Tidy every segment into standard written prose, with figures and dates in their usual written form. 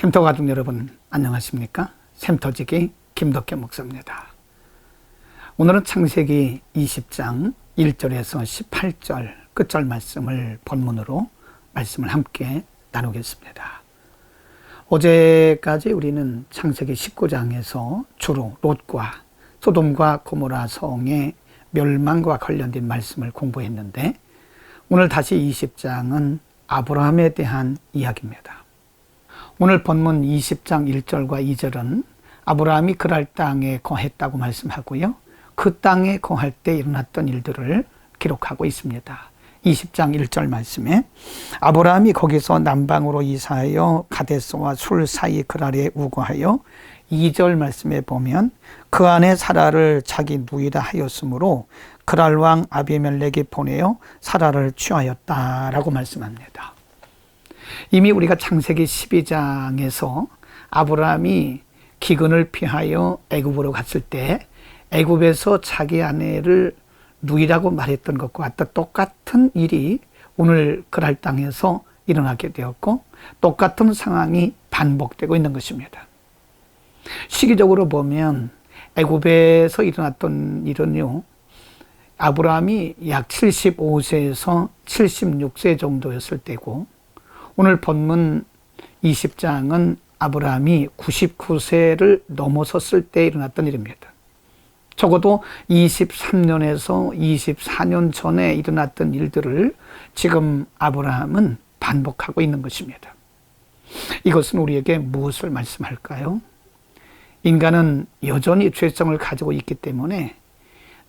샘터 가족 여러분 안녕하십니까? 샘터지기 김덕현 목사입니다. 오늘은 창세기 20장 1절에서 18절 끝절 말씀을 본문으로 말씀을 함께 나누겠습니다. 어제까지 우리는 창세기 19장에서 주로 롯과 소돔과 고모라 성의 멸망과 관련된 말씀을 공부했는데, 오늘 다시 20장은 아브라함에 대한 이야기입니다. 오늘 본문 20장 1절과 2절은 아브라함이 그랄 땅에 거했다고 말씀하고요, 그 땅에 거할 때 일어났던 일들을 기록하고 있습니다. 20장 1절 말씀에 아브라함이 거기서 남방으로 이사하여 가데스와 술 사이 그랄에 우거하여, 2절 말씀에 보면 그 안에 사라를 자기 누이라 하였으므로 그랄 왕 아비멜렉이 보내어 사라를 취하였다라고 말씀합니다. 이미 우리가 창세기 12장에서 아브라함이 기근을 피하여 애굽으로 갔을 때 애굽에서 자기 아내를 누이라고 말했던 것과 똑같은 일이 오늘 그랄 땅에서 일어나게 되었고, 똑같은 상황이 반복되고 있는 것입니다. 시기적으로 보면 애굽에서 일어났던 일은요, 아브라함이 약 75세에서 76세 정도였을 때고, 오늘 본문 20장은 아브라함이 99세를 넘어섰을 때 일어났던 일입니다. 적어도 23년에서 24년 전에 일어났던 일들을 지금 아브라함은 반복하고 있는 것입니다. 이것은 우리에게 무엇을 말씀할까요? 인간은 여전히 죄성을 가지고 있기 때문에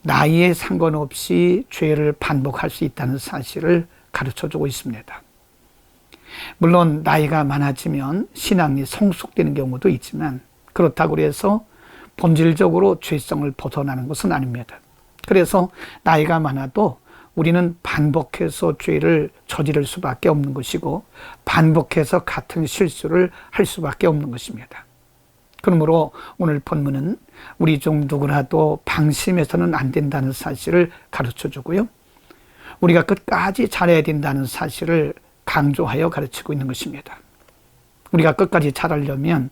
나이에 상관없이 죄를 반복할 수 있다는 사실을 가르쳐주고 있습니다. 물론 나이가 많아지면 신앙이 성숙되는 경우도 있지만, 그렇다고 해서 본질적으로 죄성을 벗어나는 것은 아닙니다. 그래서 나이가 많아도 우리는 반복해서 죄를 저지를 수밖에 없는 것이고, 반복해서 같은 실수를 할 수밖에 없는 것입니다. 그러므로 오늘 본문은 우리 중 누구라도 방심해서는 안 된다는 사실을 가르쳐주고요, 우리가 끝까지 잘해야 된다는 사실을 강조하여 가르치고 있는 것입니다. 우리가 끝까지 잘하려면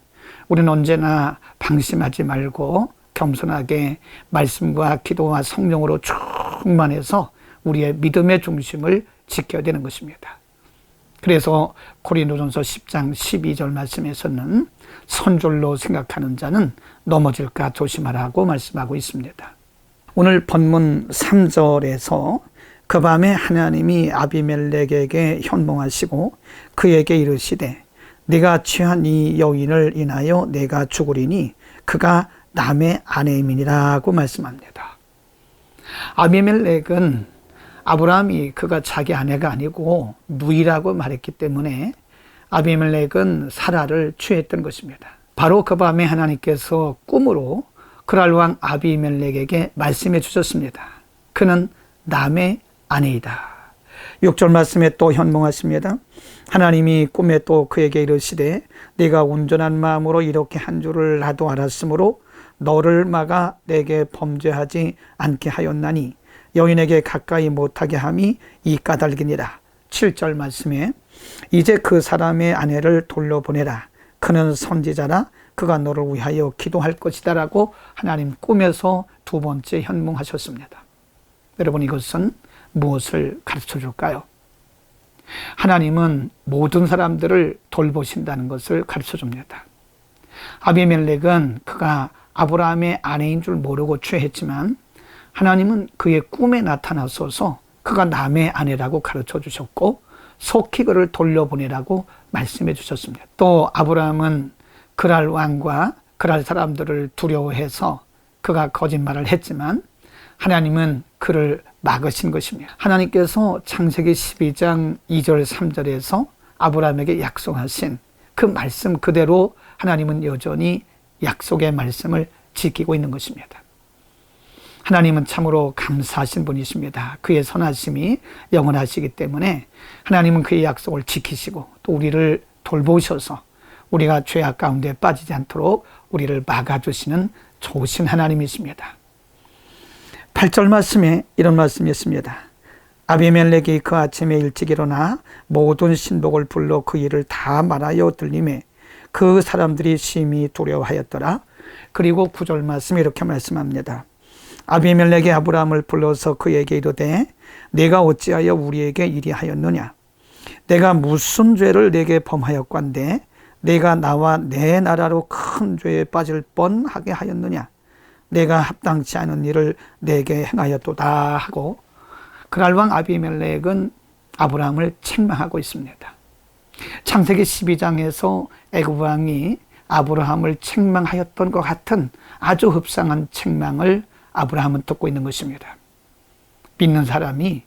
우리는 언제나 방심하지 말고 겸손하게 말씀과 기도와 성령으로 충만해서 우리의 믿음의 중심을 지켜야 되는 것입니다. 그래서 고린도전서 10장 12절 말씀에서는 선줄로 생각하는 자는 넘어질까 조심하라고 말씀하고 있습니다. 오늘 본문 3절에서 그 밤에 하나님이 아비멜렉에게 현몽하시고 그에게 이르시되 네가 취한 이 여인을 인하여 내가 죽으리니 그가 남의 아내임이니라고 말씀합니다. 아비멜렉은 아브라함이 그가 자기 아내가 아니고 누이라고 말했기 때문에 아비멜렉은 사라를 취했던 것입니다. 바로 그 밤에 하나님께서 꿈으로 그랄 왕 아비멜렉에게 말씀해 주셨습니다. 그는 남의 아내이다. 6절 말씀에 또 현몽하십니다. 하나님이 꿈에 또 그에게 이르시되 네가 온전한 마음으로 이렇게 한 줄을 나도 알았으므로 너를 막아 내게 범죄하지 않게 하였나니 여인에게 가까이 못하게 함이 이 까닭이니라. 7절 말씀에 이제 그 사람의 아내를 돌려보내라. 그는 선지자라. 그가 너를 위하여 기도할 것이다 라고 하나님 꿈에서 두 번째 현몽하셨습니다. 여러분, 이것은 무엇을 가르쳐 줄까요? 하나님은 모든 사람들을 돌보신다는 것을 가르쳐 줍니다. 아비멜렉은 그가 아브라함의 아내인 줄 모르고 취했지만 하나님은 그의 꿈에 나타나셔서 그가 남의 아내라고 가르쳐 주셨고 속히 그를 돌려보내라고 말씀해 주셨습니다. 또 아브라함은 그랄 왕과 그랄 사람들을 두려워해서 그가 거짓말을 했지만 하나님은 그를 막으신 것입니다. 하나님께서 창세기 12장 2절 3절에서 아브라함에게 약속하신 그 말씀 그대로 하나님은 여전히 약속의 말씀을 지키고 있는 것입니다. 하나님은 참으로 감사하신 분이십니다. 그의 선하심이 영원하시기 때문에 하나님은 그의 약속을 지키시고 또 우리를 돌보셔서 우리가 죄악 가운데 빠지지 않도록 우리를 막아주시는 좋으신 하나님이십니다. 8절 말씀에 이런 말씀이 있습니다. 아비멜렉이 그 아침에 일찍 일어나 모든 신복을 불러 그 일을 다 말하여 들리매 그 사람들이 심히 두려워하였더라. 그리고 9절 말씀 이렇게 말씀합니다. 아비멜렉이 아브라함을 불러서 그에게 이르되 내가 어찌하여 우리에게 이리 하였느냐? 내가 무슨 죄를 내게 범하였건대 내가 나와 내 나라로 큰 죄에 빠질 뻔하게 하였느냐? 내가 합당치 않은 일을 내게 행하였도다 하고 그랄왕 아비멜렉은 아브라함을 책망하고 있습니다. 창세기 12장에서 애굽 왕이 아브라함을 책망하였던 것 같은 아주 흡상한 책망을 아브라함은 듣고 있는 것입니다. 믿는 사람이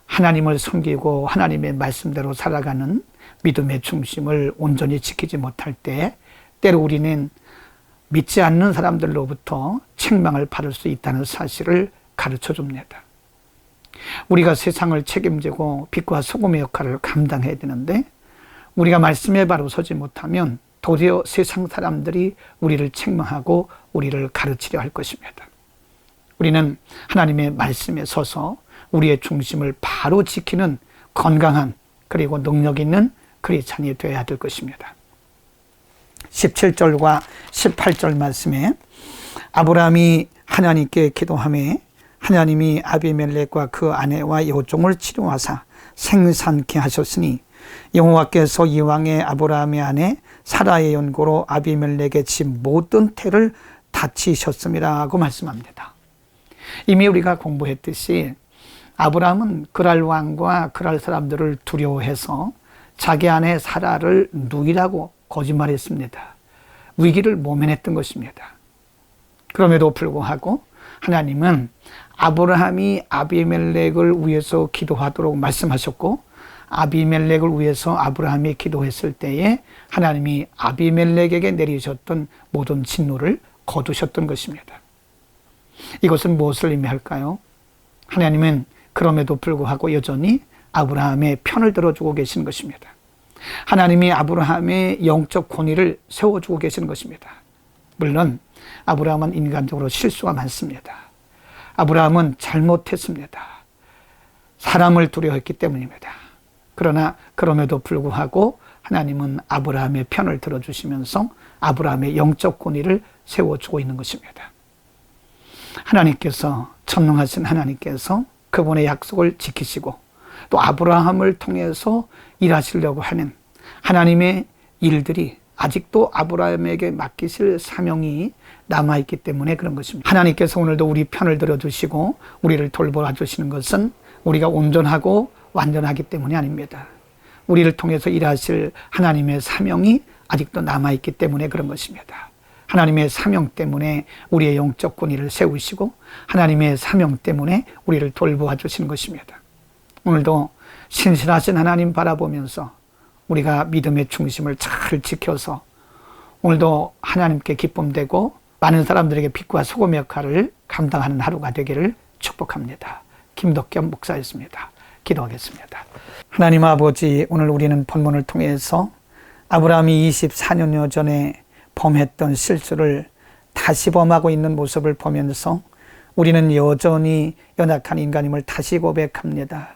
하나님을 섬기고 하나님의 말씀대로 살아가는 믿음의 중심을 온전히 지키지 못할 때 때로 우리는 믿지 않는 사람들로부터 책망을 받을 수 있다는 사실을 가르쳐 줍니다. 우리가 세상을 책임지고 빛과 소금의 역할을 감당해야 되는데 우리가 말씀에 바로 서지 못하면 도리어 세상 사람들이 우리를 책망하고 우리를 가르치려 할 것입니다. 우리는 하나님의 말씀에 서서 우리의 중심을 바로 지키는 건강한 그리고 능력 있는 크리스찬이 되어야 될 것입니다. 17절과 18절 말씀에 아브라함이 하나님께 기도하며 하나님이 아비멜렉과 그 아내와 여종을 치료하사 생산케 하셨으니 여호와께서 이왕에 아브라함의 아내 사라의 연고로 아비멜렉의 집 모든 태를 다치셨음이라 하고 말씀합니다. 이미 우리가 공부했듯이 아브라함은 그랄 왕과 그랄 사람들을 두려워해서 자기 아내 사라를 누이라고 거짓말했습니다. 위기를 모면했던 것입니다. 그럼에도 불구하고 하나님은 아브라함이 아비멜렉을 위해서 기도하도록 말씀하셨고 아비멜렉을 위해서 아브라함이 기도했을 때에 하나님이 아비멜렉에게 내리셨던 모든 진노를 거두셨던 것입니다. 이것은 무엇을 의미할까요? 하나님은 그럼에도 불구하고 여전히 아브라함의 편을 들어주고 계시는 것입니다. 하나님이 아브라함의 영적 권위를 세워주고 계시는 것입니다. 물론 아브라함은 인간적으로 실수가 많습니다. 아브라함은 잘못했습니다. 사람을 두려워했기 때문입니다. 그러나 그럼에도 불구하고 하나님은 아브라함의 편을 들어주시면서 아브라함의 영적 권위를 세워주고 있는 것입니다. 하나님께서 전능하신 하나님께서 그분의 약속을 지키시고 또 아브라함을 통해서 일하시려고 하는 하나님의 일들이 아직도 아브라함에게 맡기실 사명이 남아있기 때문에 그런 것입니다. 하나님께서 오늘도 우리 편을 들어주시고 우리를 돌보아 주시는 것은 우리가 온전하고 완전하기 때문이 아닙니다. 우리를 통해서 일하실 하나님의 사명이 아직도 남아있기 때문에 그런 것입니다. 하나님의 사명 때문에 우리의 영적 권위를 세우시고 하나님의 사명 때문에 우리를 돌보아 주시는 것입니다. 오늘도 신실하신 하나님 바라보면서 우리가 믿음의 중심을 잘 지켜서 오늘도 하나님께 기쁨되고 많은 사람들에게 빛과 소금의 역할을 감당하는 하루가 되기를 축복합니다. 김덕겸 목사였습니다. 기도하겠습니다. 하나님 아버지, 오늘 우리는 본문을 통해서 아브라함이 24년여 전에 범했던 실수를 다시 범하고 있는 모습을 보면서 우리는 여전히 연약한 인간임을 다시 고백합니다.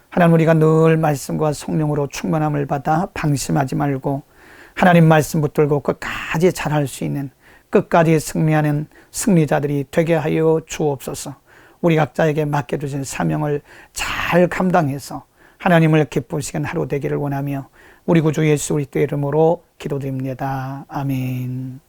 하나님, 우리가 늘 말씀과 성령으로 충만함을 받아 방심하지 말고 하나님 말씀 붙들고 끝까지 잘할 수 있는, 끝까지 승리하는 승리자들이 되게 하여 주옵소서. 우리 각자에게 맡겨주신 사명을 잘 감당해서 하나님을 기쁘시는 하루 되기를 원하며 우리 구주 예수 그리스도의 이름으로 기도드립니다. 아멘.